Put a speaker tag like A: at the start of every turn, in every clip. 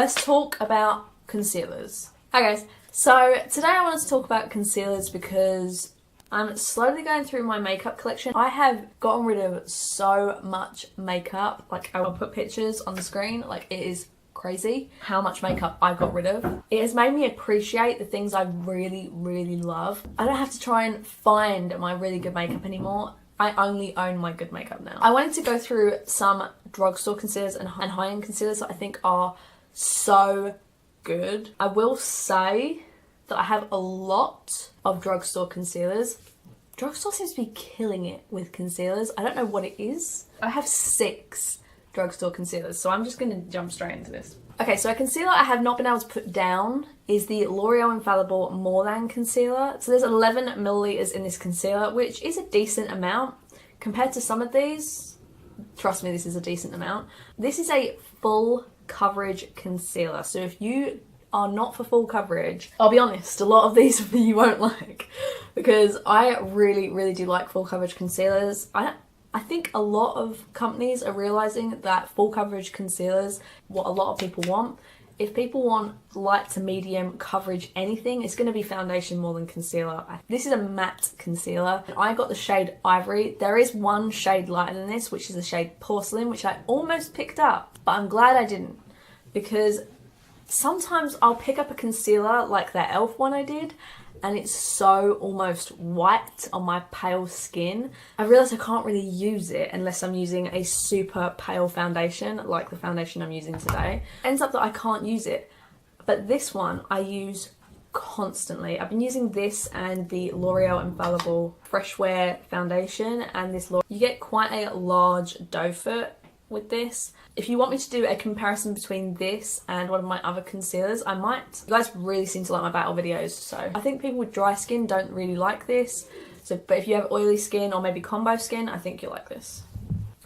A: let's talk about concealers. Hi guys, so today I wanted to talk about concealers because I'm slowly going through my makeup collection. I have gotten rid of so much makeup, like I'll put pictures on the screen, like it is crazy how much makeup I got rid of. It has made me appreciate the things I really, really love. I don't have to try and find my really good makeup anymore. I only own my good makeup now. I wanted to go through some drugstore concealers and high-end concealers that I think are so good. I will say that I have a lot of drugstore concealers. Drugstore seems to be killing it with concealers. I don't know what it is. I have 6 drugstore concealers, so I'm just gonna jump straight into this. Okay, so a concealer I have not been able to put down is the L'Oreal Infallible More Than Concealer. So there's 11 milliliters in this concealer, which is a decent amount. Compared to some of these, trust me, this is a decent amount. This is a full coverage concealer. So if you are not for full coverage, I'll be honest, a lot of these you won't like, because I really, really do like full coverage concealers. I think a lot of companies are realizing that full coverage concealers, what a lot of people want. If people want light to medium coverage anything, it's going to be foundation more than concealer. This is a matte concealer. I got the shade Ivory. There is one shade lighter than this, which is the shade Porecelain, which I almost picked up, but I'm glad I didn't, because sometimes I'll pick up a concealer like that e.l.f. one I did, and it's so almost white on my pale skin. I realise I can't really use it unless I'm using a super pale foundation, like the foundation I'm using today. Ends up that I can't use it. But this one I use constantly. I've been using this and the L'Oreal Infallible Fresh Wear foundation and this You get quite a large doe foot with this. If you want me to do a comparison between this and one of my other concealers, I might. You guys really seem to like my battle videos, so I think people with dry skin don't really like this. But if you have oily skin or maybe combo skin, I think you'll like this.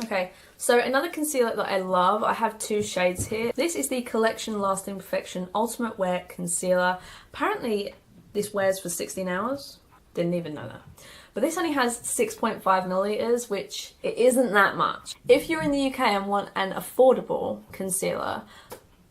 A: Okay, so another concealer that I love, I have 2 shades here. This is the Collection Lasting Perfection Ultimate Wear Concealer. Apparently this wears for 16 hours. Didn't even know that. But this only has 6.5 milliliters, which it isn't that much. If you're in the UK and want an affordable concealer,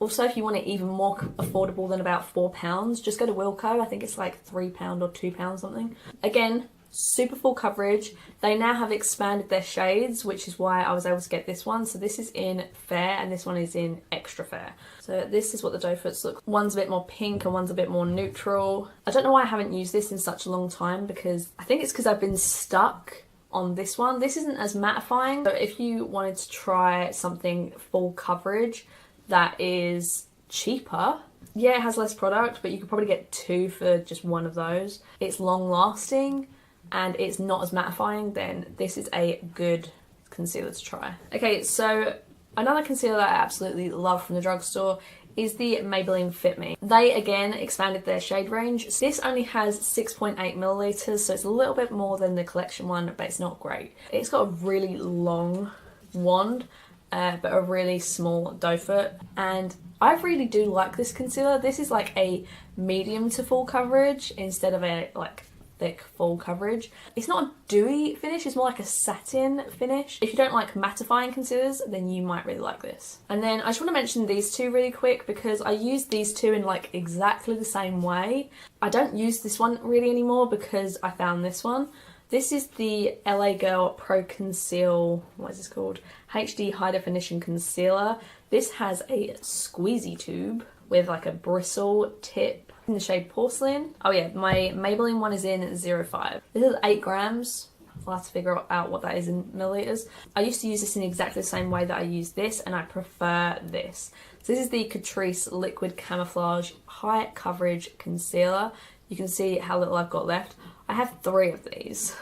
A: also if you want it even more affordable than about £4, just go to Wilko. I think it's like £3 or £2 something. Again, super full coverage. They now have expanded their shades, which is why I was able to get this one. So this is in fair and this one is in extra fair. So this is what the doe foots look. One's a bit more pink and one's a bit more neutral. I don't know why I haven't used this in such a long time, because I think it's because I've been stuck on this one. This isn't as mattifying. So if you wanted to try something full coverage that is cheaper, yeah, it has less product, but you could probably get 2 for just one of those. It's long lasting and it's not as mattifying, then this is a good concealer to try. Okay, so another concealer that I absolutely love from the drugstore is the Maybelline Fit Me. They again expanded their shade range. This only has 6.8 milliliters, so it's a little bit more than the collection one, but it's not great. It's got a really long wand, but a really small doe foot, and I really do like this concealer. This is like a medium to full coverage instead of a like thick full coverage. It's not a dewy finish, it's more like a satin finish. If you don't like mattifying concealers, then you might really like this. And then I just want to mention these 2 really quick, because I use these 2 in like exactly the same way. I don't use this one really anymore because I found this one. This is the LA Girl PRO.conceal, what is this called? HD High Definition Concealer. This has a squeezy tube with like a bristle tip in the shade Porecelain. Oh yeah, my Maybelline one is in 05. This is 8 grams. I'll have to figure out what that is in milliliters. I used to use this in exactly the same way that I use this, and I prefer this. So this is the Catrice Liquid Camouflage High Coverage Concealer. You can see how little I've got left. I have 3 of these.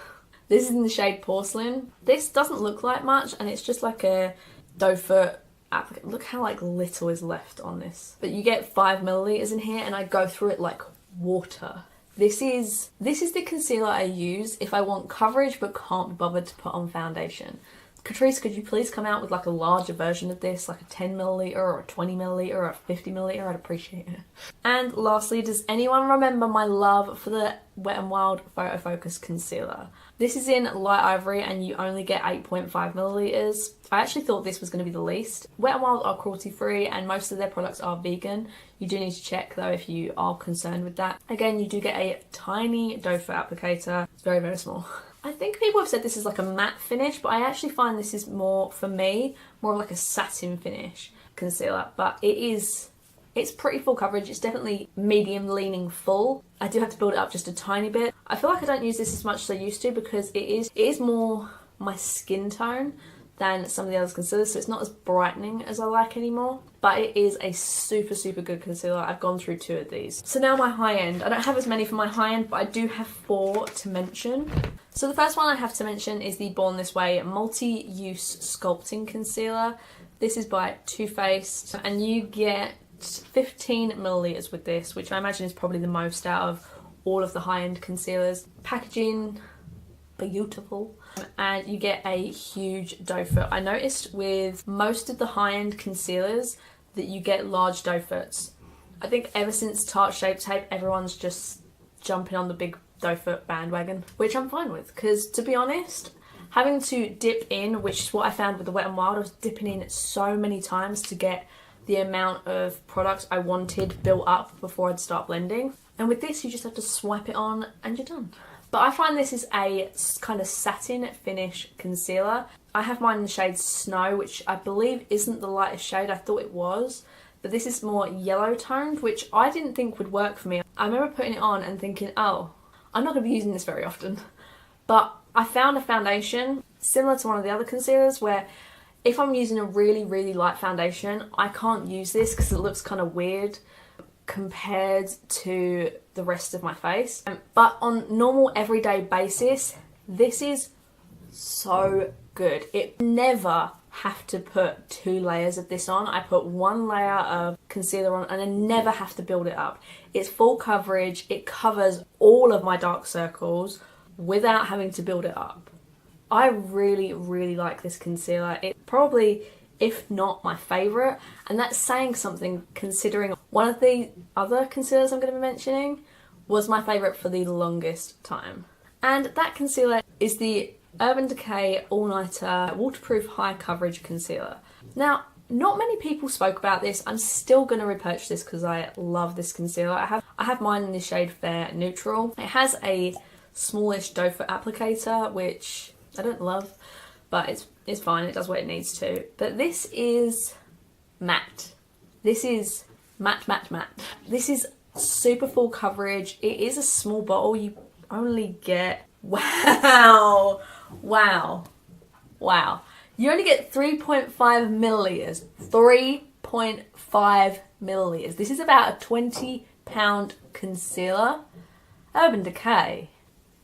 A: This is in the shade Porecelain. This doesn't look like much, and it's just like a doe foot. Look how like little is left on this. But you get 5 milliliters in here, and I go through it like water. This is the concealer I use if I want coverage but can't be bothered to put on foundation. Catrice, could you please come out with like a larger version of this, like a 10ml or a 20ml or a 50ml? I'd appreciate it. And lastly, does anyone remember my love for the Wet n Wild Photo Focus Concealer? This is in light ivory and you only get 8.5ml. I actually thought this was going to be the least. Wet n Wild are cruelty free and most of their products are vegan. You do need to check though if you are concerned with that. Again, you do get a tiny doe foot applicator. It's very, very small. I think people have said this is like a matte finish, but I actually find this is more, for me, more of like a satin finish concealer. But it's pretty full coverage. It's definitely medium leaning full. I do have to build it up just a tiny bit. I feel like I don't use this as much as I used to because it is more my skin tone than some of the other concealers, so it's not as brightening as I like anymore. But it is a super, super good concealer. I've gone through 2 of these. So now my high end. I don't have as many for my high end, but I do have 4 to mention. So the first one I have to mention is the Born This Way Multi-Use Sculpting Concealer. This is by Too Faced, and you get 15ml with this, which I imagine is probably the most out of all of the high-end concealers. Packaging, beautiful. And you get a huge doe foot. I noticed with most of the high-end concealers that you get large doe foots. I think ever since Tarte Shape Tape, everyone's just jumping on the big doe foot bandwagon, which I'm fine with, because to be honest, having to dip in, which is what I found with the Wet n Wild, I was dipping in so many times to get the amount of products I wanted built up before I'd start blending. And with this, you just have to swipe it on and you're done. But I find this is a kind of satin finish concealer. I have mine in the shade Snow, which I believe isn't the lightest shade. I thought it was. But this is more yellow toned, which I didn't think would work for me. I remember putting it on and thinking, oh, I'm not going to be using this very often. But I found a foundation similar to one of the other concealers where if I'm using a really, really light foundation, I can't use this because it looks kind of weird compared to the rest of my face. But on normal everyday basis, this is so good. It never have to put 2 layers of this on. I put 1 layer of concealer on and I never have to build it up. It's full coverage. It covers all of my dark circles without having to build it up. I really, really like this concealer. It's probably, if not my favourite, and that's saying something considering one of the other concealers I'm going to be mentioning was my favourite for the longest time. And that concealer is the Urban Decay All Nighter Waterproof High Coverage Concealer. Now, not many people spoke about this. I'm still going to repurchase this because I love this concealer. I have mine in the shade Fair Neutral. It has a smallish doe foot applicator, which I don't love, but it's fine. It does what it needs to. But this is matte. This is matte, matte, matte. This is super full coverage. It is a small bottle. You only get, wow. You only get 3.5 milliliters. 3.5 milliliters. This is about a 20-pound concealer. Urban Decay.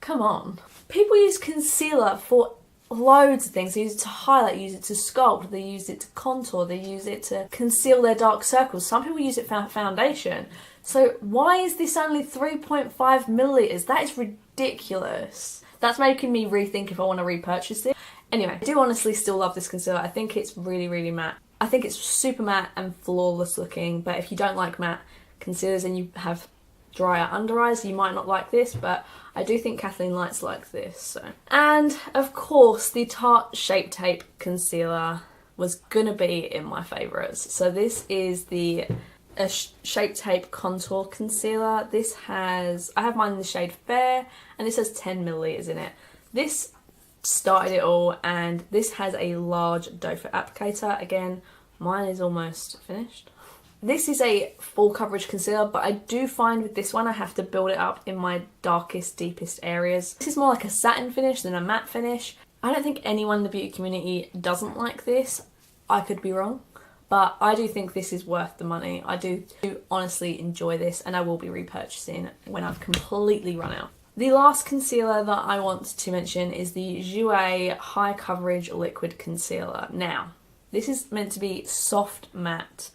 A: Come on. People use concealer for loads of things. They use it to highlight, use it to sculpt, they use it to contour, they use it to conceal their dark circles. Some people use it for foundation. So why is this only 3.5 milliliters? That is ridiculous. That's making me rethink if I want to repurchase it. Anyway, I do honestly still love this concealer. I think it's really, really matte. I think it's super matte and flawless looking, but if you don't like matte concealers and you have drier under eyes, you might not like this, but I do think Kathleen Lights like this. So, and of course the Tarte Shape Tape concealer was gonna be in my favourites. So this is the Shape Tape Contour Concealer. This has, I have mine in the shade Fair, and this has 10 milliliters in it. This started it all, and this has a large doe foot applicator. Again, mine is almost finished. This is a full coverage concealer, but I do find with this one I have to build it up in my darkest, deepest areas. This is more like a satin finish than a matte finish. I don't think anyone in the beauty community doesn't like this. I could be wrong, but I do think this is worth the money. I do honestly enjoy this, and I will be repurchasing when I've completely run out. The last concealer that I want to mention is the Jouer High Coverage Liquid Concealer. Now, this is meant to be soft matte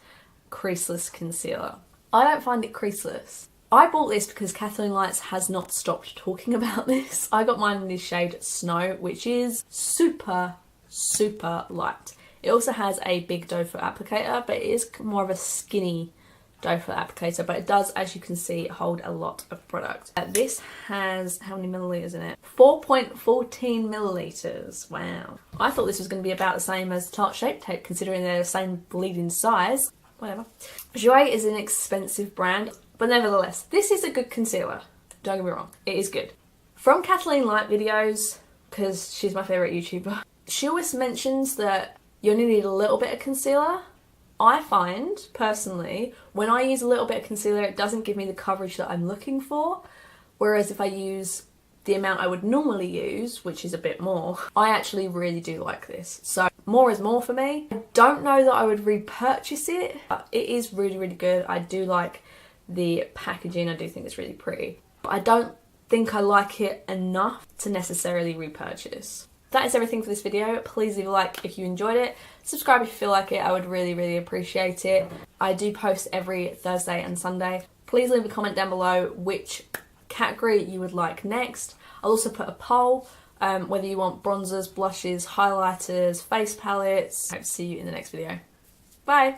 A: creaseless concealer. I don't find it creaseless. I bought this because Kathleen Lights has not stopped talking about this. I got mine in this shade Snow, which is super super light. It also has a big doe foot applicator, but it is more of a skinny doe foot applicator, but it does, as you can see, hold a lot of product. This has how many milliliters in it? 4.14 milliliters. Wow. I thought this was going to be about the same as Tarte Shape Tape, considering they're the same bleeding size. Whatever. Jouer is an expensive brand, but nevertheless, this is a good concealer. Don't get me wrong, it is good. From Kathleen Light videos, because she's my favourite YouTuber, she always mentions that you only need a little bit of concealer. I find, personally, when I use a little bit of concealer, it doesn't give me the coverage that I'm looking for. Whereas if I use the amount I would normally use, which is a bit more, I actually really do like this. So more is more for me. I don't know that I would repurchase it, but it is really, really good. I do like the packaging. I do think it's really pretty. But I don't think I like it enough to necessarily repurchase. That is everything for this video. Please leave a like if you enjoyed it. Subscribe if you feel like it. I would really, really appreciate it. I do post every Thursday and Sunday. Please leave a comment down below which category you would like next. I'll also put a poll, whether you want bronzers, blushes, highlighters, face palettes. I hope to see you in the next video. Bye!